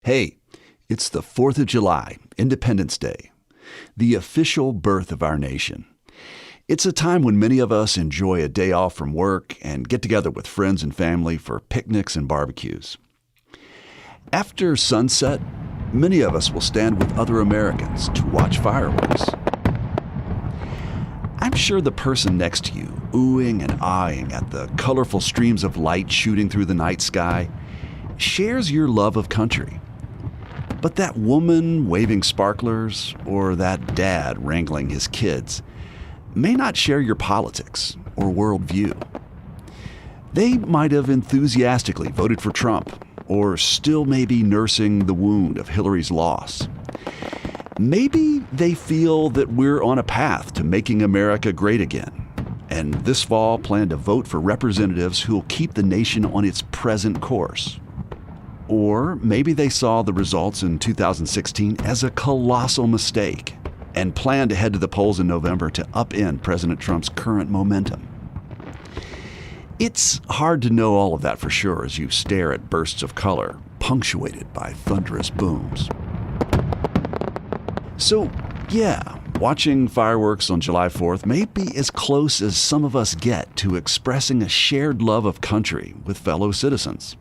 Hey, it's the 4th of July, Independence Day, the official birth of our nation. It's a time when many of us enjoy a day off from work and get together with friends and family for picnics and barbecues. After sunset, many of us will stand with other Americans to watch fireworks. I'm sure the person next to you, oohing and eyeing at the colorful streams of light shooting through the night sky, shares your love of country. But that woman waving sparklers or that dad wrangling his kids may not share your politics or worldview. They might have enthusiastically voted for Trump or still may be nursing the wound of Hillary's loss. Maybe they feel that we're on a path to making America great again, and this fall plan to vote for representatives who'll keep the nation on its present course. Or maybe they saw the results in 2016 as a colossal mistake and plan to head to the polls in November to upend President Trump's current momentum. It's hard to know all of that for sure as you stare at bursts of color, punctuated by thunderous booms. So, yeah, watching fireworks on July 4th may be as close as some of us get to expressing a shared love of country with fellow citizens.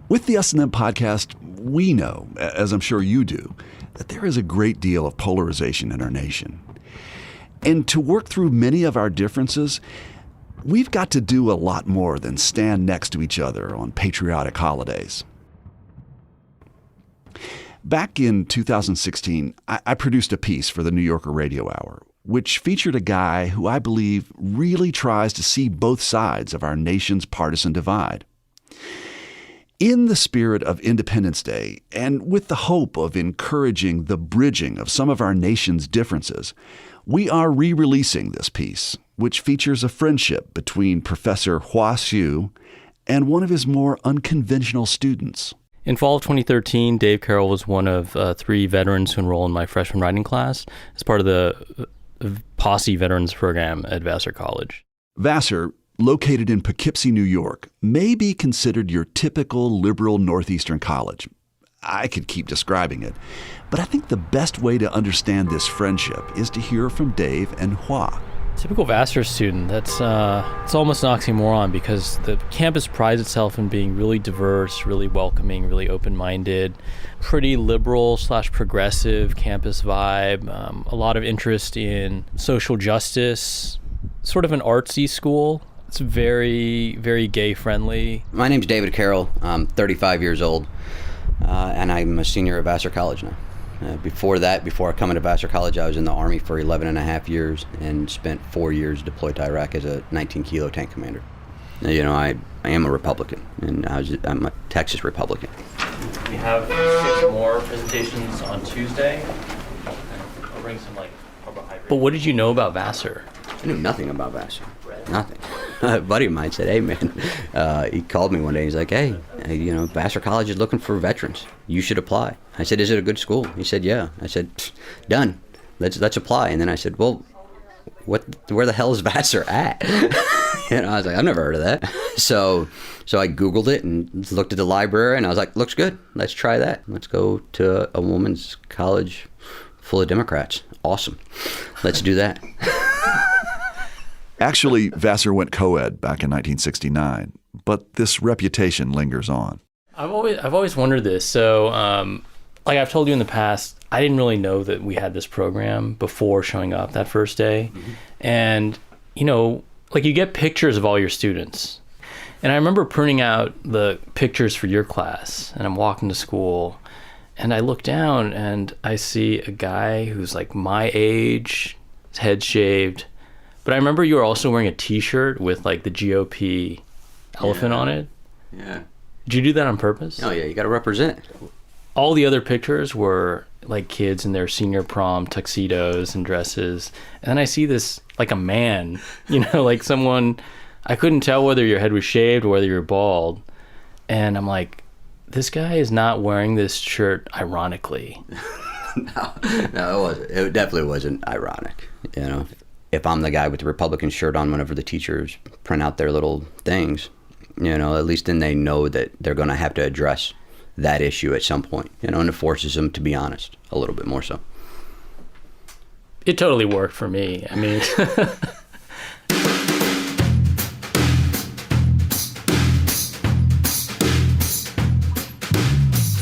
With the S&M podcast, we know, as I'm sure you do, that there is a great deal of polarization in our nation. And to work through many of our differences, we've got to do a lot more than stand next to each other on patriotic holidays. Back in 2016, I produced a piece for the New Yorker Radio Hour, which featured a guy who I believe really tries to see both sides of our nation's partisan divide. In the spirit of Independence Day, and with the hope of encouraging the bridging of some of our nation's differences, we are re-releasing this piece, which features a friendship between Professor Hua Hsu and one of his more unconventional students. In fall of 2013, Dave Carrell was one of 3 veterans who enrolled in my freshman writing class as part of the Posse Veterans Program at Vassar College. Vassar, located in Poughkeepsie, New York, may be considered your typical liberal Northeastern college. I could keep describing it, but I think the best way to understand this friendship is to hear from Dave and Hua. Typical Vassar student, it's almost an oxymoron because the campus prides itself in being really diverse, really welcoming, really open-minded, pretty liberal/progressive campus vibe, a lot of interest in social justice, sort of an artsy school. It's very, very gay-friendly. My name's David Carrell. I'm 35 years old, and I'm a senior at Vassar College now. Before coming to Vassar College, I was in the Army for 11 and a half years and spent 4 years deployed to Iraq as a 19-kilo tank commander. You know, I am a Republican, and I'm a Texas Republican. We have 6 more presentations on Tuesday. I'll bring some, carbohydrates. But what did you know about Vassar? I knew nothing about Vassar. Nothing. A buddy of mine said, hey, man, he called me one day. He's like, hey, Vassar College is looking for veterans. You should apply. I said, is it a good school? He said, yeah. I said, done. Let's apply. And then I said, well, where the hell is Vassar at? I was like, I've never heard of that. So I Googled it and looked at the library, and I was like, looks good. Let's try that. Let's go to a woman's college full of Democrats. Awesome. Let's do that. Actually, Vassar went co-ed back in 1969, but this reputation lingers on. I've always wondered this. So, I've told you in the past, I didn't really know that we had this program before showing up that first day. Mm-hmm. And, you get pictures of all your students. And I remember printing out the pictures for your class, and I'm walking to school, and I look down and I see a guy who's like my age, his head shaved. But I remember you were also wearing a T-shirt with the GOP elephant on it. Yeah. Did you do that on purpose? Oh yeah, you got to represent. All the other pictures were kids in their senior prom tuxedos and dresses, and then I see this a man, someone. I couldn't tell whether your head was shaved or whether you were bald, and I'm like, this guy is not wearing this shirt ironically. No, it wasn't. It definitely wasn't ironic. If I'm the guy with the Republican shirt on whenever the teachers print out their little things, at least then they know that they're going to have to address that issue at some point, and it forces them to be honest a little bit more so. It totally worked for me. I mean,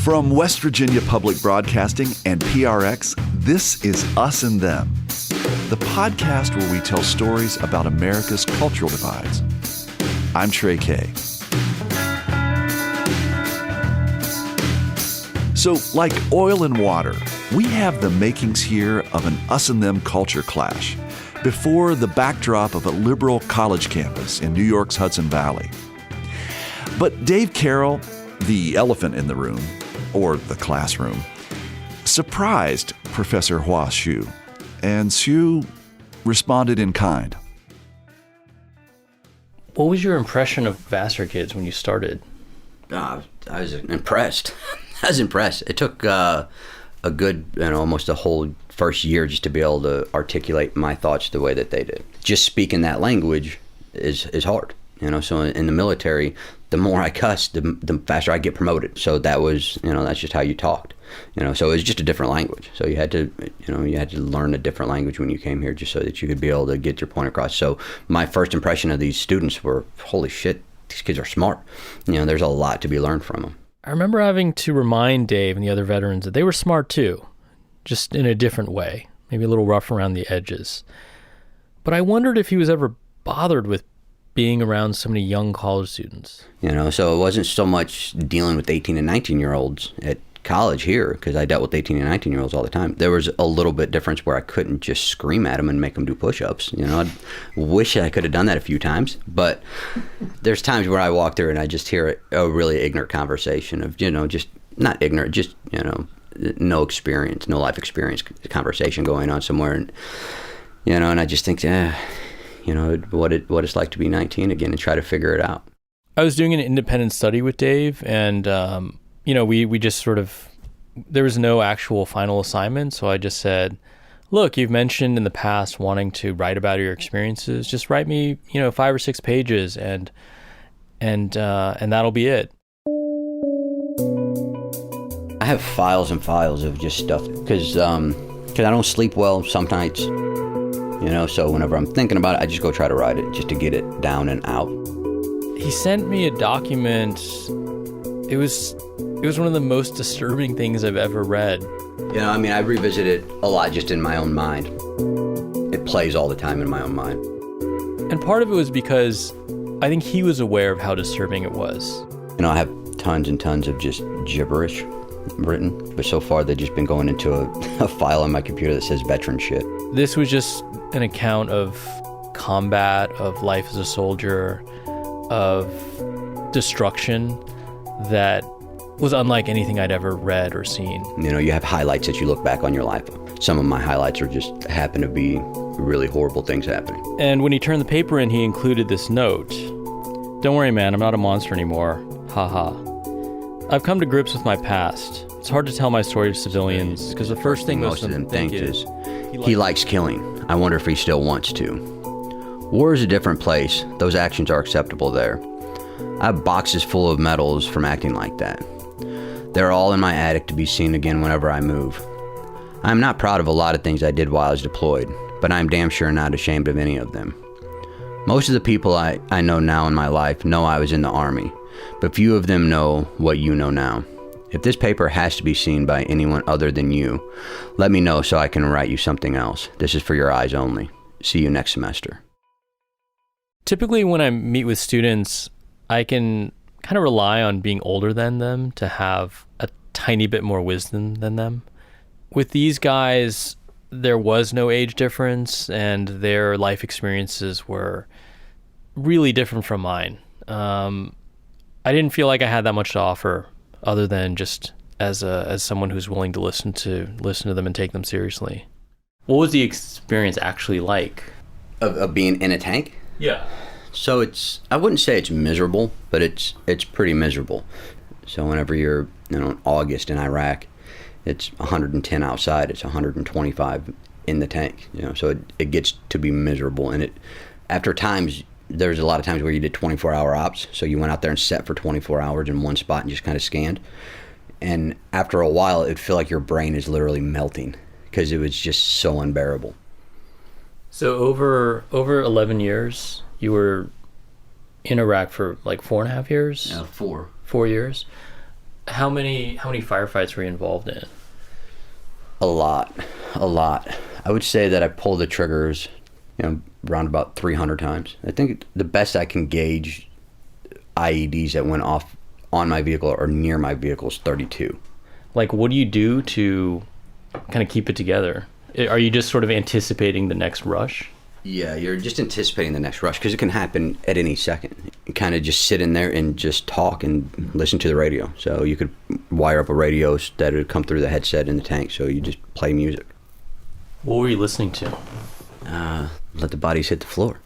From West Virginia Public Broadcasting and PRX, this is Us and Them, the podcast where we tell stories about America's cultural divides. I'm Trey Kay. So, like oil and water, we have the makings here of an us and them culture clash before the backdrop of a liberal college campus in New York's Hudson Valley. But Dave Carrell, the elephant in the room, or the classroom, surprised Professor Hua Hsu, and Hsu responded in kind. what was your impression of Vassar kids when you started? I was impressed. I was impressed. It took a good, almost a whole first year just to be able to articulate my thoughts the way that they did. Just speaking that language is hard. So in the military, the more I cuss, the faster I get promoted. So that was, that's just how you talked. So it was just a different language. So you had to, learn a different language when you came here just so that you could be able to get your point across. So my first impression of these students were, holy shit, these kids are smart. There's a lot to be learned from them. I remember having to remind Dave and the other veterans that they were smart too, just in a different way, maybe a little rough around the edges. But I wondered if he was ever bothered with being around so many young college students. So it wasn't so much dealing with 18 and 19-year-olds at college here, because I dealt with 18 and 19-year-olds all the time. There was a little bit difference where I couldn't just scream at them and make them do push-ups. I wish I could have done that a few times, but there's times where I walk through and I just hear a really ignorant conversation of, just not ignorant, just, no experience, no life experience conversation going on somewhere. And, and I just think, what it's like to be 19 again and try to figure it out. I was doing an independent study with Dave, and we just sort of, there was no actual final assignment, so I just said, look, you've mentioned in the past wanting to write about your experiences. Just write me, 5 or 6 pages, and that'll be it. I have files and files of just stuff because I don't sleep well some nights. So whenever I'm thinking about it, I just go try to write it just to get it down and out. He sent me a document. It was one of the most disturbing things I've ever read. I revisit it a lot just in my own mind. It plays all the time in my own mind. And part of it was because I think he was aware of how disturbing it was. I have tons and tons of just gibberish written, but so far they've just been going into a file on my computer that says veteran shit. This was just an account of combat, of life as a soldier, of destruction that was unlike anything I'd ever read or seen. You have highlights that you look back on your life. Some of my highlights are just happen to be really horrible things happening. And when he turned the paper in, he included this note. Don't worry, man, I'm not a monster anymore. Haha. I've come to grips with my past. It's hard to tell my story to civilians because the first thing most of them think is he likes killing. I wonder if he still wants to. War is a different place. Those actions are acceptable there. I have boxes full of medals from acting like that. They're all in my attic to be seen again whenever I move. I am not proud of a lot of things I did while I was deployed, but I am damn sure not ashamed of any of them. Most of the people I know now in my life know I was in the Army, but few of them know what you know now. If this paper has to be seen by anyone other than you, let me know so I can write you something else. This is for your eyes only. See you next semester. Typically when I meet with students, I can kind of rely on being older than them to have a tiny bit more wisdom than them. With these guys, there was no age difference, and their life experiences were really different from mine. I didn't feel like I had that much to offer, other than just as someone who's willing to listen to them and take them seriously. What was the experience actually like? Of being in a tank? Yeah. So I wouldn't say it's miserable, but it's pretty miserable. So whenever you're, in August in Iraq, it's 110 outside, it's 125 in the tank, so it gets to be miserable. And after times, there's a lot of times where you did 24-hour ops. So you went out there and sat for 24 hours in one spot and just kind of scanned. And after a while, it'd feel like your brain is literally melting because it was just so unbearable. So over 11 years, you were in Iraq for like 4.5 years? Yeah, 4. 4 years. How many firefights were you involved in? A lot. I would say that I pulled the triggers, around about 300 times. I think the best I can gauge IEDs that went off on my vehicle or near my vehicle is 32. Like, what do you do to kind of keep it together? Are you just sort of anticipating the next rush? Yeah, you're just anticipating the next rush because it can happen at any second. You kind of just sit in there and just talk and listen to the radio. So you could wire up a radio that would come through the headset in the tank, so you just play music. What were you listening to? Let the bodies hit the floor.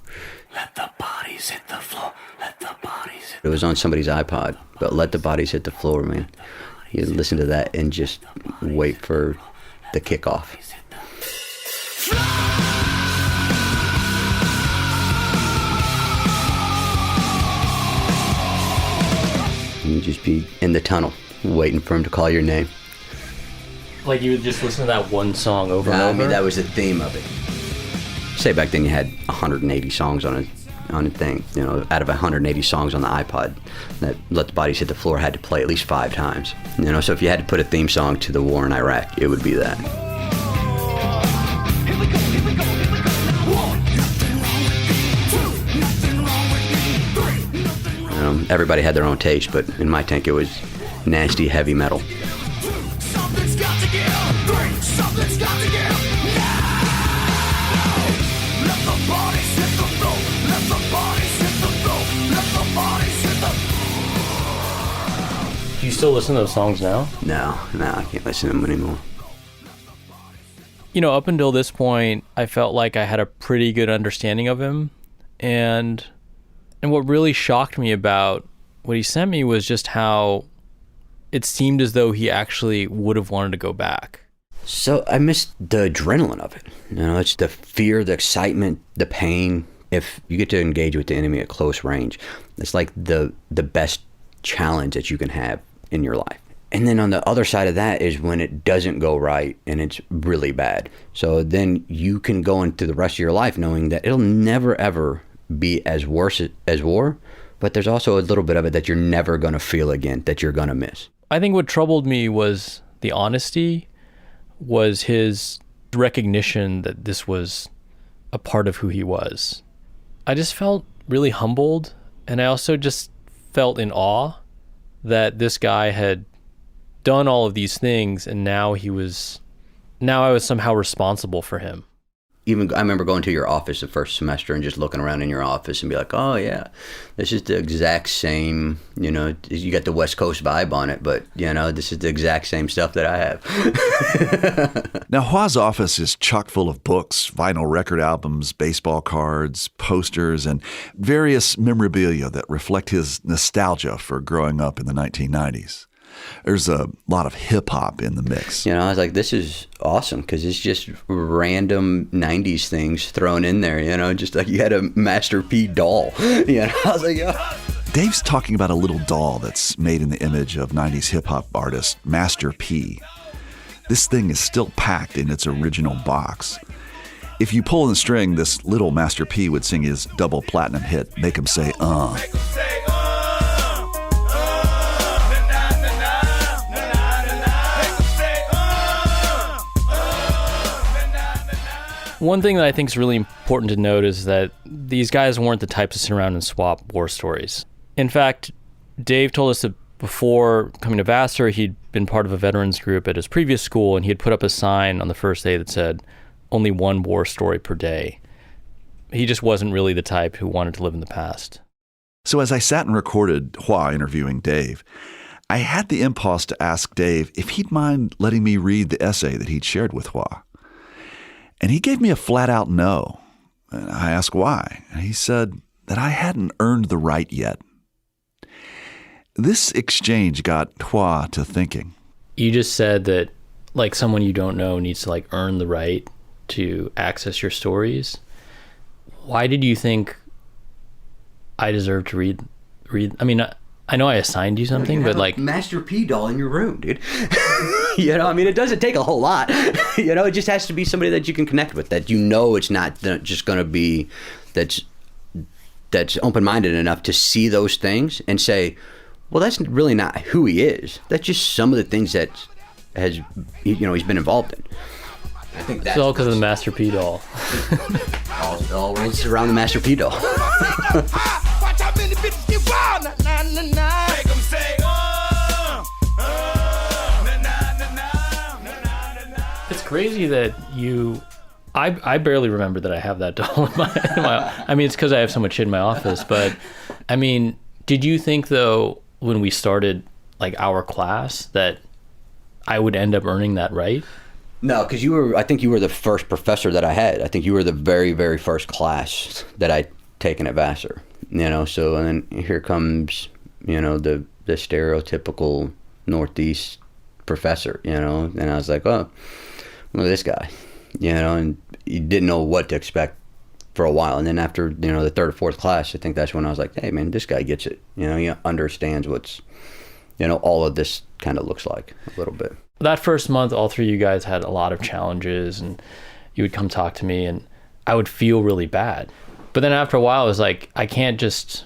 Let the bodies hit the floor. Let the bodies hit It was on somebody's iPod, but Let the Bodies Hit the Floor, man. You listen to that and just wait for the kickoff. You just be in the tunnel, waiting for him to call your name. Like you would just listen to that one song over and over? I mean, that was the theme of it. Say back then you had 180 songs on a thing, out of 180 songs on the iPod, that Let the Bodies Hit the Floor had to play at least 5 times. So if you had to put a theme song to the war in Iraq, it would be that. Everybody had their own taste, but in my tank it was nasty heavy metal. Something's got to give. Something's got to give. Let the bodies hit the floor. Let the bodies hit the floor. Let the bodies hit the. Do you still listen to those songs now? No, I can't listen to them anymore. Up until this point, I felt like I had a pretty good understanding of him, and what really shocked me about what he sent me was just how it seemed as though he actually would have wanted to go back. So I missed the adrenaline of it. It's the fear, the excitement, the pain. If you get to engage with the enemy at close range, it's like the best challenge that you can have in your life. And then on the other side of that is when it doesn't go right and it's really bad. So then you can go into the rest of your life knowing that it'll never ever be as worse as war, but there's also a little bit of it that you're never going to feel again, that you're going to miss. I think what troubled me was the honesty, was his recognition that this was a part of who he was. I just felt really humbled, and I also just felt in awe that this guy had done all of these things, and now I was somehow responsible for him. Even I remember going to your office the first semester and just looking around in your office and be like, oh yeah, this is the exact same, you got the West Coast vibe on it, but this is the exact same stuff that I have. Now, Hua's office is chock full of books, vinyl record albums, baseball cards, posters, and various memorabilia that reflect his nostalgia for growing up in the 1990s. There's a lot of hip-hop in the mix. I was like, this is awesome because it's just random 90s things thrown in there, just like you had a Master P doll. I was like, yeah. Dave's talking about a little doll that's made in the image of 90s hip-hop artist Master P. This thing is still packed in its original box. If you pull the string, this little Master P would sing his double platinum hit, Make 'Em Say, Make 'em say, One thing that I think is really important to note is that these guys weren't the types to sit around and swap war stories. In fact, Dave told us that before coming to Vassar, he'd been part of a veterans group at his previous school, and he had put up a sign on the first day that said, only one war story per day. He just wasn't really the type who wanted to live in the past. So as I sat and recorded Hua interviewing Dave, I had the impulse to ask Dave if he'd mind letting me read the essay that he'd shared with Hua. And he gave me a flat-out no. And I asked why. And he said that I hadn't earned the right yet. This exchange got Hua to thinking. You just said that like someone you don't know needs to like earn the right to access your stories. Why did you think I deserve to read? I mean, I know I assigned you something, but like Master P doll in your room, dude. You know, I mean, it doesn't take a whole lot. You know, it just has to be somebody that you can connect with, that you know it's not just going to be that's open-minded enough to see those things and say, well, that's really not who he is. That's just some of the things that he's been involved in. I think that's all because of the Master P doll. all runs around the Master P doll. Watch how many bitches get wild. Nah, nah, nah, nah. Make 'em say, nah, nah, nah, nah, nah. It's crazy that I barely remember that I have that doll in my I mean, it's because I have so much shit in my office, but I mean, did you think though, when we started like our class, that I would end up earning that right? No, because I think you were the first professor that I had. I think you were the very, very first class that I'd taken at Vassar, you know, so, and then here comes, you know, the stereotypical Northeast professor, you know, and I was like, oh, look at this guy, you know, and you didn't know what to expect for a while. And then after, you know, the third or fourth class, I think that's when I was like, hey, man, this guy gets it. You know, he understands what's, you know, all of this kind of looks like a little bit. That first month, all three of you guys had a lot of challenges, and you would come talk to me, and I would feel really bad. But then after a while, I was like,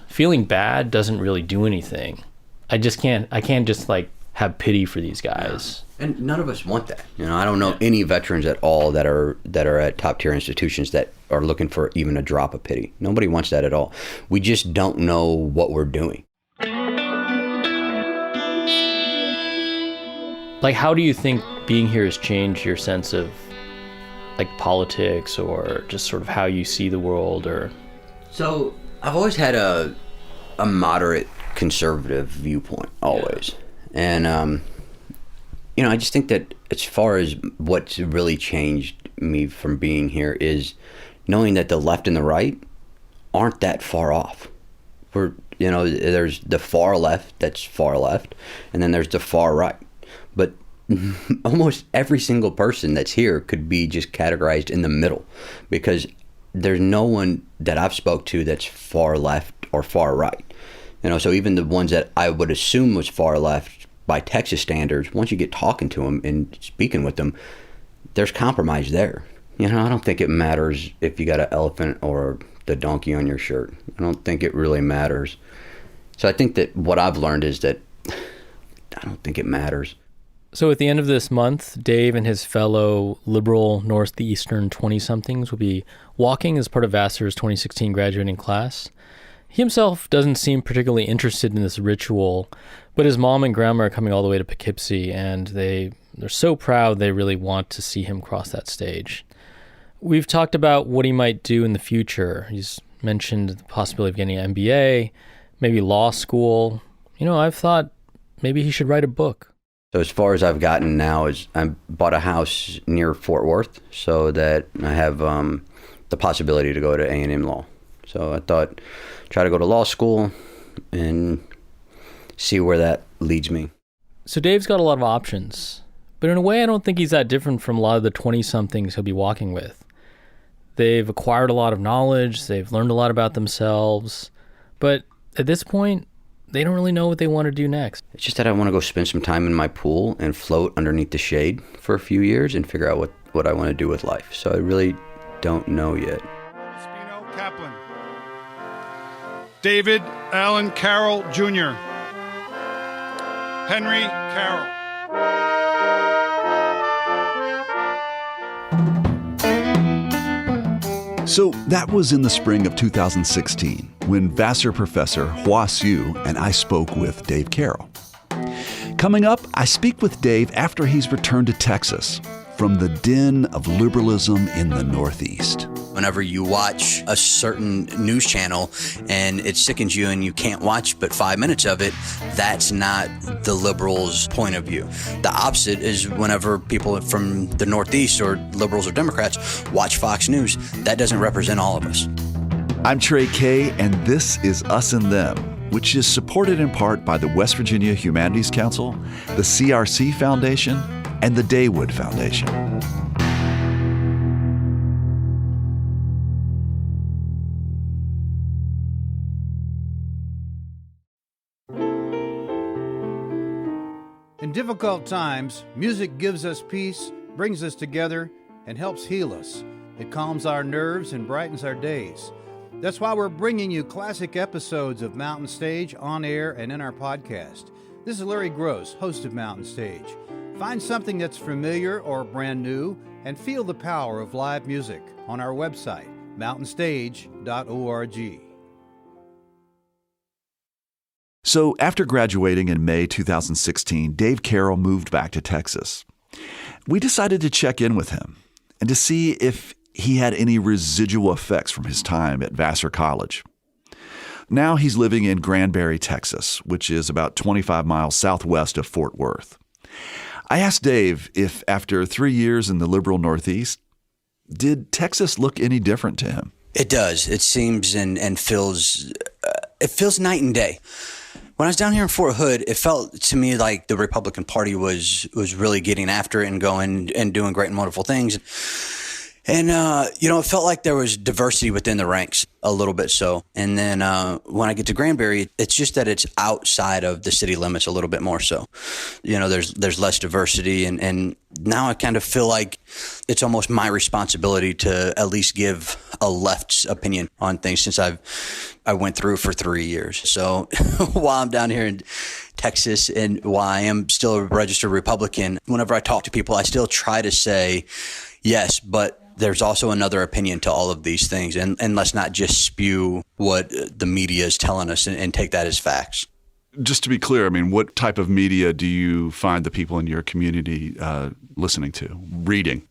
feeling bad doesn't really do anything. I can't just like have pity for these guys. Yeah. And none of us want that. You know, I don't know any veterans at all that are at top tier institutions that are looking for even a drop of pity. Nobody wants that at all. We just don't know what we're doing. Like, how do you think being here has changed your sense of like politics, or just sort of how you see the world? Or so I've always had a moderate conservative viewpoint, always. And you know, I just think that as far as what's really changed me from being here is knowing that the left and the right aren't that far off. You know, there's the far left that's far left, and then there's the far right. But almost every single person that's here could be just categorized in the middle, because there's no one that I've spoke to that's far left or far right. You know, so even the ones that I would assume was far left by Texas standards, once you get talking to them and speaking with them, there's compromise there. You know, I don't think it matters if you got an elephant or the donkey on your shirt. I don't think it really matters. So I think that what I've learned is that I don't think it matters. So at the end of this month, Dave and his fellow liberal Northeastern 20-somethings will be walking as part of Vassar's 2016 graduating class. He himself doesn't seem particularly interested in this ritual, but his mom and grandma are coming all the way to Poughkeepsie, and they're so proud they really want to see him cross that stage. We've talked about what he might do in the future. He's mentioned the possibility of getting an MBA, maybe law school. You know, I've thought maybe he should write a book. So as far as I've gotten now is I bought a house near Fort Worth so that I have the possibility to go to A&M Law. So I thought, try to go to law school and see where that leads me. So Dave's got a lot of options, but in a way I don't think he's that different from a lot of the 20-somethings he'll be walking with. They've acquired a lot of knowledge, they've learned a lot about themselves, but at this point, they don't really know what they want to do next. It's just that I want to go spend some time in my pool and float underneath the shade for a few years and figure out what I want to do with life. So I really don't know yet. Spino Kaplan. David Allen Carrell, Jr. Henry Carrell. So that was in the spring of 2016 when Vassar professor Hua Hsu and I spoke with Dave Carrell. Coming up, I speak with Dave after he's returned to Texas from the den of liberalism in the Northeast. Whenever you watch a certain news channel and it sickens you and you can't watch but 5 minutes of it, that's not the liberals' point of view. The opposite is whenever people from the Northeast or liberals or Democrats watch Fox News, that doesn't represent all of us. I'm Trey Kay, and this is Us and Them, which is supported in part by the West Virginia Humanities Council, the CRC Foundation, and the Daywood Foundation. In difficult times, music gives us peace, brings us together, and helps heal us. It calms our nerves and brightens our days. That's why we're bringing you classic episodes of Mountain Stage on air and in our podcast. This is Larry Gross, host of Mountain Stage. Find something that's familiar or brand new and feel the power of live music on our website, mountainstage.org. So after graduating in May 2016, Dave Carrell moved back to Texas. We decided to check in with him and to see if he had any residual effects from his time at Vassar College. Now he's living in Granbury, Texas, which is about 25 miles southwest of Fort Worth. I asked Dave if after 3 years in the liberal Northeast, did Texas look any different to him? It does. It seems and feels, it feels night and day. When I was down here in Fort Hood, it felt to me like the Republican Party was really getting after it and going and doing great and wonderful things. And, it felt like there was diversity within the ranks a little bit so. And then when I get to Granbury, it's just that it's outside of the city limits a little bit more so. There's less diversity. And now I kind of feel like it's almost my responsibility to at least give a left's opinion on things since I went through for 3 years. So while I'm down here in Texas and while I am still a registered Republican, whenever I talk to people, I still try to say, yes, but there's also another opinion to all of these things. And let's not just spew what the media is telling us and take that as facts. Just to be clear, what type of media do you find the people in your community listening to, reading?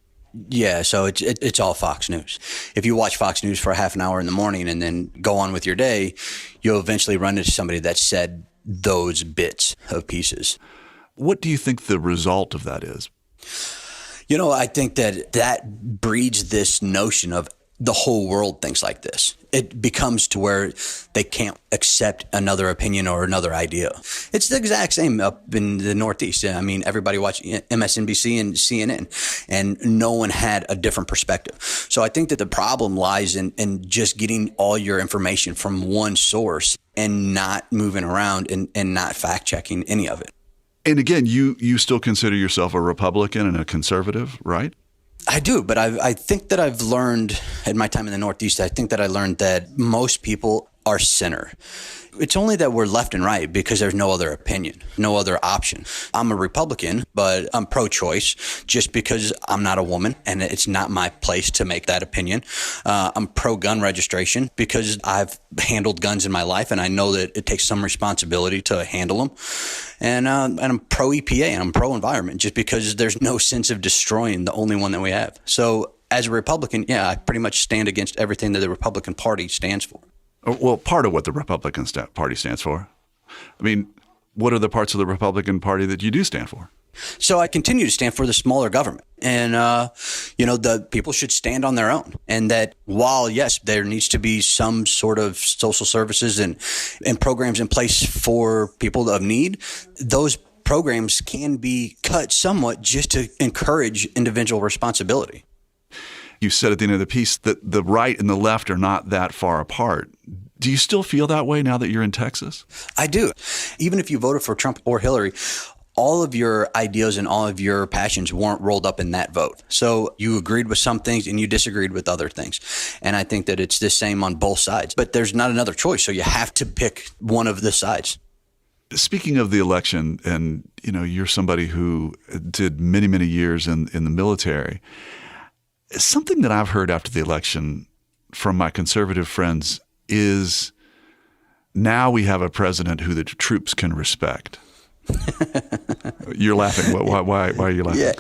Yeah, so it's all Fox News. If you watch Fox News for a half an hour in the morning and then go on with your day, you'll eventually run into somebody that said those bits of pieces. What do you think the result of that is? I think that breeds this notion of the whole world thinks like this. It becomes to where they can't accept another opinion or another idea. It's the exact same up in the Northeast. Everybody watched MSNBC and CNN, and no one had a different perspective. So I think that the problem lies in just getting all your information from one source and not moving around and not fact checking any of it. And again, you still consider yourself a Republican and a conservative, right? I do, but I think that I've learned in my time in the Northeast, I think that I learned that most people are center. It's only that we're left and right because there's no other opinion, no other option. I'm a Republican, but I'm pro-choice just because I'm not a woman and it's not my place to make that opinion. I'm pro-gun registration because I've handled guns in my life and I know that it takes some responsibility to handle them. And I'm pro-EPA and I'm pro-environment just because there's no sense of destroying the only one that we have. So as a Republican, I pretty much stand against everything that the Republican Party stands for. Well, part of what the Republican Party stands for. What are the parts of the Republican Party that you do stand for? So I continue to stand for the smaller government. And, the people should stand on their own. And that while, yes, there needs to be some sort of social services and programs in place for people of need, those programs can be cut somewhat just to encourage individual responsibility. You said at the end of the piece that the right and the left are not that far apart. Do you still feel that way now that you're in Texas? I do. Even if you voted for Trump or Hillary, all of your ideas and all of your passions weren't rolled up in that vote. So you agreed with some things and you disagreed with other things. And I think that it's the same on both sides. But there's not another choice. So you have to pick one of the sides. Speaking of the election, and you're somebody who did many, many years in the military. Something that I've heard after the election from my conservative friends is now we have a president who the troops can respect. You're laughing. Why are you laughing? Yeah,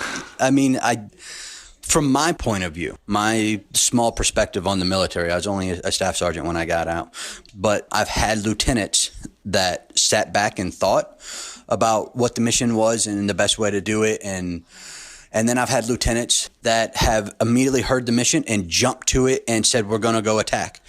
from my point of view, my small perspective on the military, I was only a staff sergeant when I got out, but I've had lieutenants that sat back and thought about what the mission was and the best way to do it. And then I've had lieutenants that have immediately heard the mission and jumped to it and said, we're going to go attack.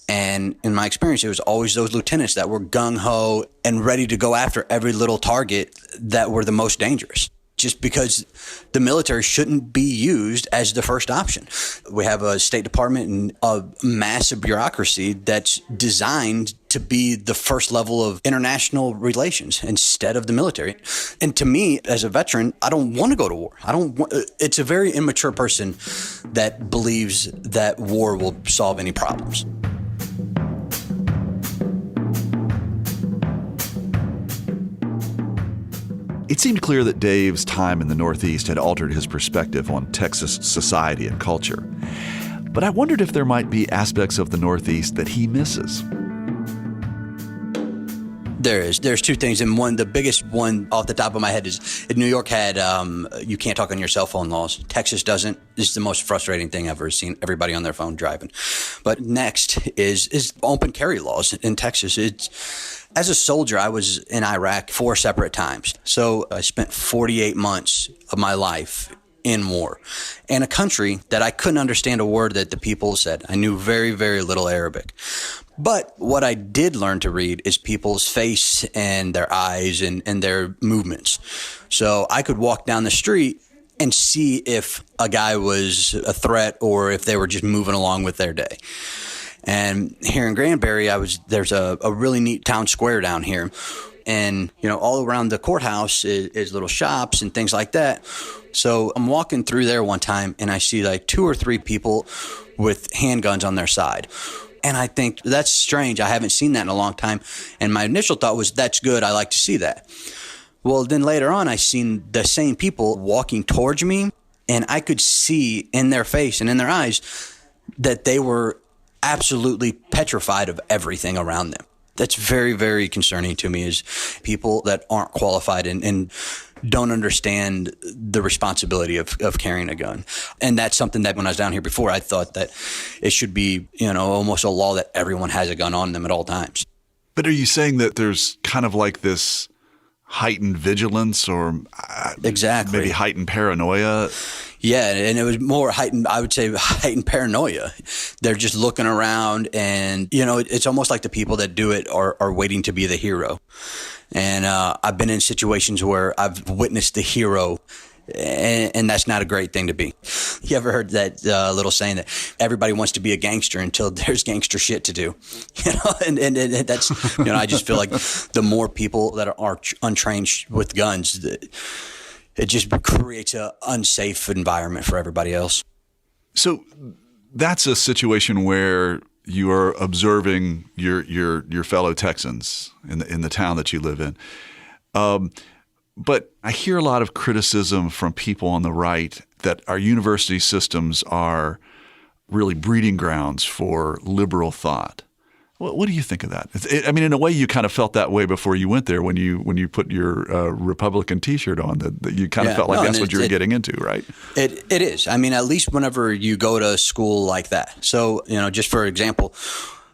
And in my experience, it was always those lieutenants that were gung-ho and ready to go after every little target that were the most dangerous. just because the military shouldn't be used as the first option. We have a State Department and a massive bureaucracy that's designed to be the first level of international relations instead of the military. And to me, as a veteran, I don't want to go to war. It's a very immature person that believes that war will solve any problems. It seemed clear that Dave's time in the Northeast had altered his perspective on Texas society and culture. But I wondered if there might be aspects of the Northeast that he misses. There's two things, and the biggest one off the top of my head is New York had you can't talk on your cell phone laws. Texas doesn't. This is the most frustrating thing I've ever seen. Everybody on their phone driving. But next is open carry laws in Texas. As a soldier, I was in Iraq 4 separate times. So I spent 48 months of my life in war, in a country that I couldn't understand a word that the people said. I knew very, very little Arabic. But what I did learn to read is people's face and their eyes and their movements. So I could walk down the street and see if a guy was a threat or if they were just moving along with their day. And here in Granbury, there's a really neat town square down here. And, all around the courthouse is little shops and things like that. So I'm walking through there one time and I see like 2 or 3 people with handguns on their side. And I think that's strange. I haven't seen that in a long time. And my initial thought was, that's good. I like to see that. Well, then later on, I seen the same people walking towards me, and I could see in their face and in their eyes that they were absolutely petrified of everything around them. That's very, very concerning to me, is people that aren't qualified and don't understand the responsibility of carrying a gun. And that's something that when I was down here before, I thought that it should be, almost a law that everyone has a gun on them at all times. But are you saying that there's kind of like this heightened vigilance or exactly maybe heightened paranoia? Yeah, and it was more heightened, I would say heightened paranoia. They're just looking around and, it's almost like the people that do it are waiting to be the hero. And I've been in situations where I've witnessed the hero, and that's not a great thing to be. You ever heard that little saying that everybody wants to be a gangster until there's gangster shit to do? And that's, I just feel like the more people that are untrained with guns, it just creates an unsafe environment for everybody else. So that's a situation where you are observing your fellow Texans in the town that you live in. But I hear a lot of criticism from people on the right that our university systems are really breeding grounds for liberal thought. What do you think of that? In a way, you kind of felt that way before you went there when you put your Republican T-shirt on. That you kind of felt like that's what you were getting into, right? It is. At least whenever you go to school like that. So, just for example,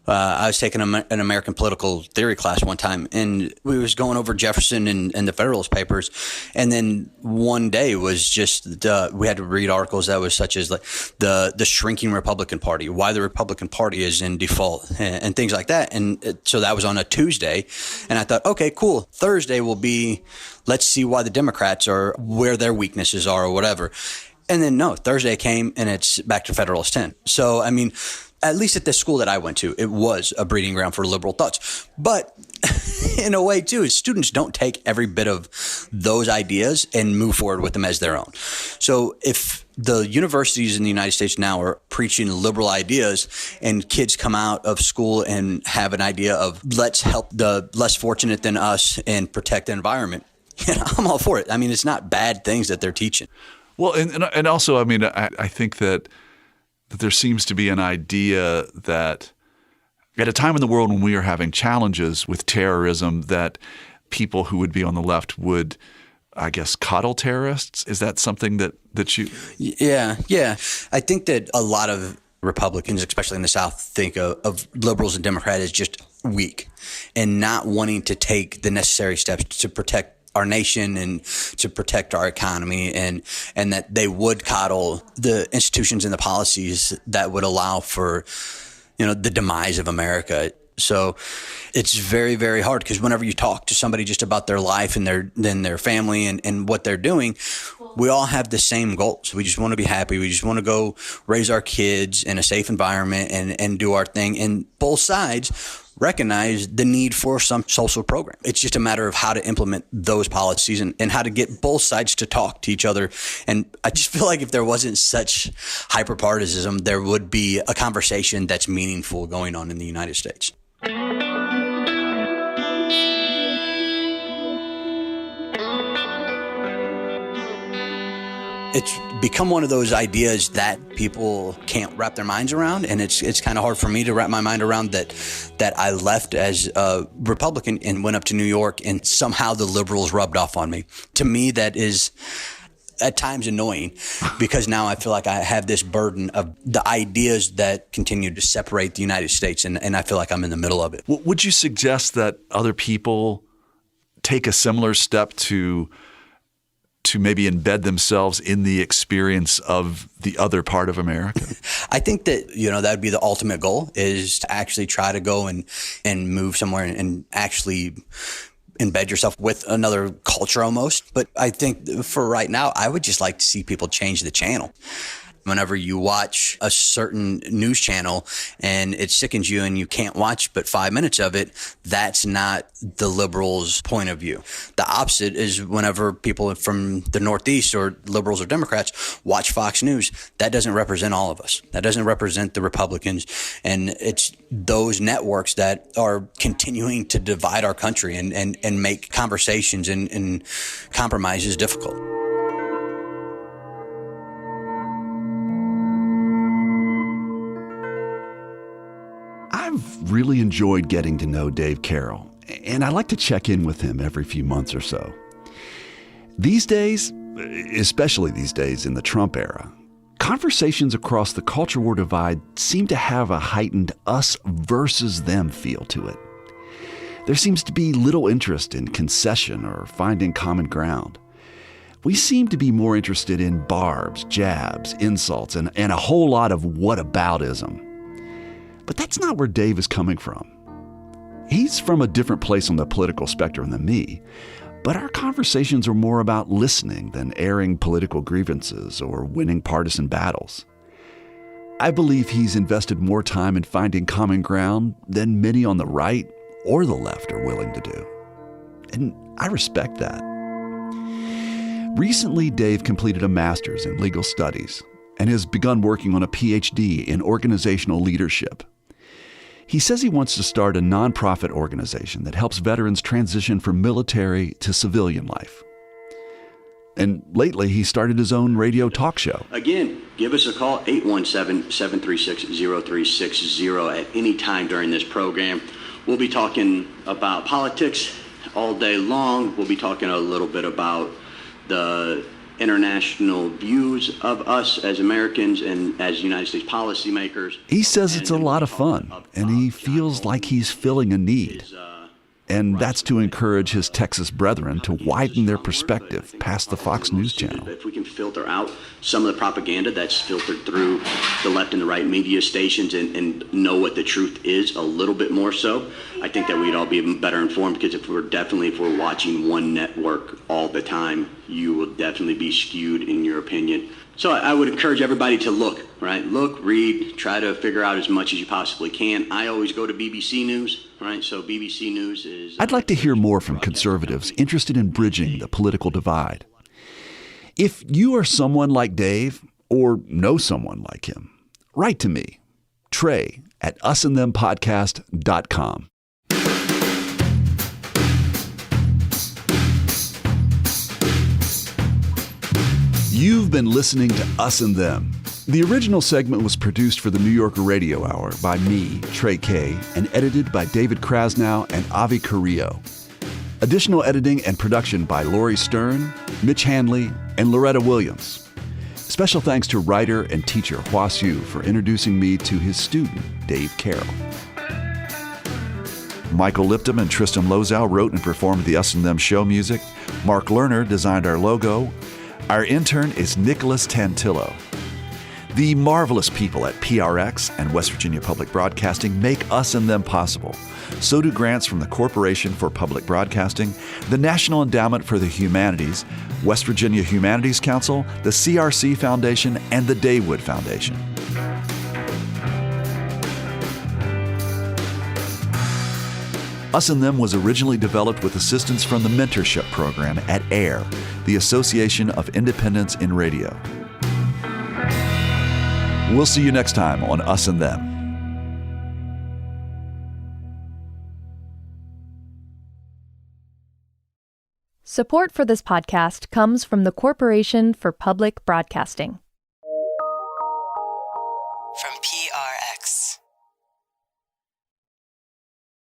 I was taking an American political theory class one time, and we was going over Jefferson and the Federalist Papers, and then one day was just we had to read articles that was such as like the shrinking Republican Party, why the Republican Party is in default, and things like that. And so that was on a Tuesday, and I thought, okay, cool. Thursday will be, let's see why the Democrats are, where their weaknesses are, or whatever. And then no, Thursday came, and it's back to Federalist 10. So at least at the school that I went to, it was a breeding ground for liberal thoughts. But in a way, too, students don't take every bit of those ideas and move forward with them as their own. So if the universities in the United States now are preaching liberal ideas and kids come out of school and have an idea of let's help the less fortunate than us and protect the environment, I'm all for it. It's not bad things that they're teaching. Well, and also, I think that there seems to be an idea that at a time in the world when we are having challenges with terrorism, that people who would be on the left would, I guess, coddle terrorists. Is that something that you? Yeah. I think that a lot of Republicans, especially in the South, think of liberals and Democrats as just weak and not wanting to take the necessary steps to protect our nation and to protect our economy, and that they would coddle the institutions and the policies that would allow for, the demise of America. So it's very, very hard, because whenever you talk to somebody just about their life and their family and what they're doing, we all have the same goals. We just want to be happy. We just want to go raise our kids in a safe environment and do our thing. And both sides recognize the need for some social program. It's just a matter of how to implement those policies and how to get both sides to talk to each other. And I just feel like if there wasn't such hyperpartisanism, there would be a conversation that's meaningful going on in the United States. It's become one of those ideas that people can't wrap their minds around, and it's kind of hard for me to wrap my mind around that I left as a Republican and went up to New York, and somehow the liberals rubbed off on me. To me, that is at times annoying, because now I feel like I have this burden of the ideas that continue to separate the United States, and I feel like I'm in the middle of it. Would you suggest that other people take a similar step to maybe embed themselves in the experience of the other part of America? I think that, that would be the ultimate goal, is to actually try to go and move somewhere and actually embed yourself with another culture almost. But I think for right now, I would just like to see people change the channel. Whenever you watch a certain news channel and it sickens you and you can't watch but 5 minutes of it, that's not the liberals' point of view. The opposite is whenever people from the Northeast, or liberals or Democrats, watch Fox News, that doesn't represent all of us. That doesn't represent the Republicans. And it's those networks that are continuing to divide our country and make conversations and compromises difficult. I've really enjoyed getting to know Dave Carrell, and I like to check in with him every few months or so. These days, especially these days in the Trump era, conversations across the culture war divide seem to have a heightened us versus them feel to it. There seems to be little interest in concession or finding common ground. We seem to be more interested in barbs, jabs, insults, and a whole lot of whataboutism. But that's not where Dave is coming from. He's from a different place on the political spectrum than me, but our conversations are more about listening than airing political grievances or winning partisan battles. I believe he's invested more time in finding common ground than many on the right or the left are willing to do. And I respect that. Recently, Dave completed a master's in legal studies and has begun working on a PhD in organizational leadership. He says he wants to start a nonprofit organization that helps veterans transition from military to civilian life. And lately, he started his own radio talk show. Again, give us a call, 817-736-0360 at any time during this program. We'll be talking about politics all day long. We'll be talking a little bit about the international views of us as Americans and as United States policymakers. He says it's a lot of fun, and he feels like he's filling a need. And that's to encourage his Texas brethren to widen their perspective past the Fox News channel. If we can filter out some of the propaganda that's filtered through the left and the right media stations and know what the truth is a little bit more so, I think that we'd all be better informed, because if we're watching one network all the time, you will definitely be skewed in your opinion. So I would encourage everybody to look, right? Look, read, try to figure out as much as you possibly can. I always go to BBC News, right? So BBC News is... I'd like to hear more from conservatives interested in bridging the political divide. If you are someone like Dave or know someone like him, write to me, Trey at usandthempodcast.com. You've been listening to Us and Them. The original segment was produced for the New Yorker Radio Hour by me, Trey Kay, and edited by David Krasnow and Avi Carrillo. Additional editing and production by Lori Stern, Mitch Hanley, and Loretta Williams. Special thanks to writer and teacher Hua Hsu for introducing me to his student, Dave Carrell. Michael Lipton and Tristan Lozow wrote and performed the Us and Them show music. Mark Lerner designed our logo. Our intern is Nicholas Tantillo. The marvelous people at PRX and West Virginia Public Broadcasting make Us and Them possible. So do grants from the Corporation for Public Broadcasting, the National Endowment for the Humanities, West Virginia Humanities Council, the CRC Foundation, and the Daywood Foundation. Us and Them was originally developed with assistance from the mentorship program at AIR, the Association of Independents in Radio. We'll see you next time on Us and Them. Support for this podcast comes from the Corporation for Public Broadcasting.